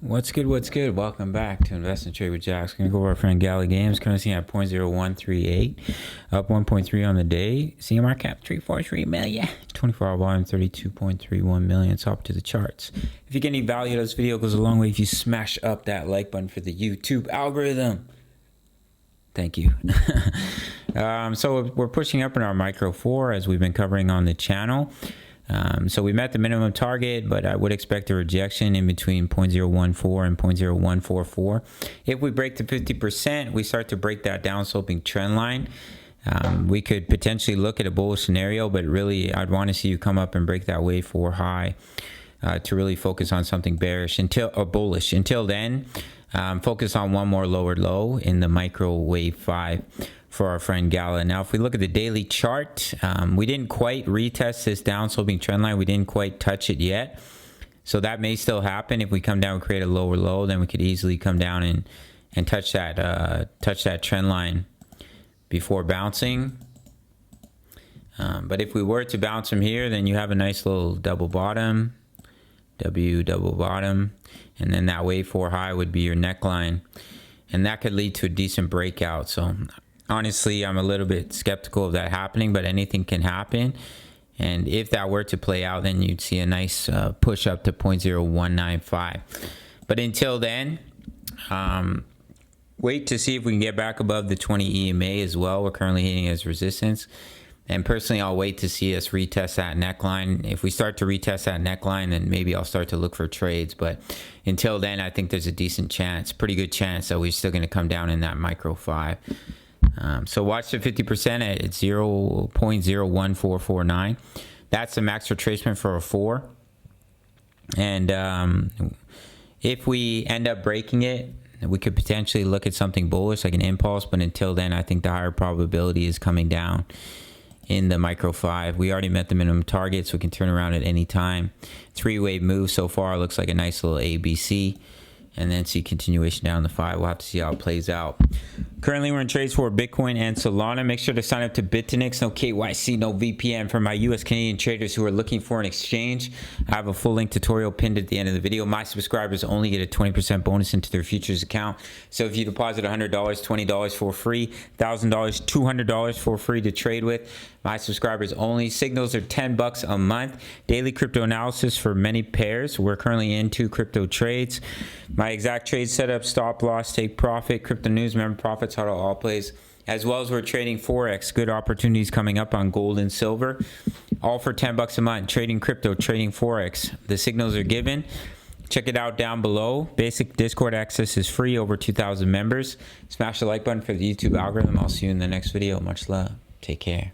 What's good? What's good? Welcome back to Invest and Trade with Jaxx. Gonna go over our friend Gala Games. Currency at 0.0138, up 1.3 on the day. Seeing market cap 343 million. 24-hour volume 32.31 million. It's up to the charts. If you get any value out of this video, it goes a long way if you smash up that like button for the YouTube algorithm. Thank you. So we're pushing up in our micro 4 as we've been covering on the channel. So we met the minimum target, but I would expect a rejection in between 0.014 and 0.0144. If we break the 50%, we start to break that down sloping trend line. We could potentially look at a bullish scenario, but really I'd want to see you come up and break that wave 4 high to really focus on something bearish or bullish. Until then, focus on one more lower low in the micro wave 5 for our friend Gala. Now, if we look at the daily chart, we didn't quite retest this down sloping trend line. We didn't quite touch it yet. So that may still happen. If we come down and create a lower low, then we could easily come down and touch that trend line before bouncing. But if we were to bounce from here, then you have a nice little double bottom, double bottom, and then that wave 4 high would be your neckline. And that could lead to a decent breakout. So honestly, I'm a little bit skeptical of that happening, but anything can happen. And if that were to play out, then you'd see a nice push up to 0.0195. But until then, wait to see if we can get back above the 20 EMA as well. We're currently hitting as resistance. And personally, I'll wait to see us retest that neckline. If we start to retest that neckline, then maybe I'll start to look for trades. But until then, I think there's a decent chance, pretty good chance that we're still going to come down in that micro 5. So watch the 50% at 0.01449. That's the max retracement for a 4. And if we end up breaking it, we could potentially look at something bullish like an impulse. But until then, I think the higher probability is coming down in the micro 5. We already met the minimum target, so we can turn around at any time. 3-wave move so far looks like a nice little ABC. And then see continuation down the 5. We'll have to see how it plays out. Currently, we're in trades for Bitcoin and Solana. Make sure to sign up to Bitfinex. No KYC, no VPN. For my US Canadian traders who are looking for an exchange, I have a full link tutorial pinned at the end of the video. My subscribers only get a 20% bonus into their futures account. So if you deposit $100, $20 for free, $1,000, $200 for free to trade with, my subscribers only. Signals are $10 a month. Daily crypto analysis for many pairs. We're currently in 2 crypto trades. My exact trade setup, stop loss, take profit, crypto news, member profits, how to all plays, as well as we're trading Forex. Good opportunities coming up on gold and silver, all for $10 a month. Trading crypto, trading Forex. The signals are given. Check it out down below. Basic Discord access is free, over 2,000 members. Smash the like button for the YouTube algorithm. I'll see you in the next video. Much love. Take care.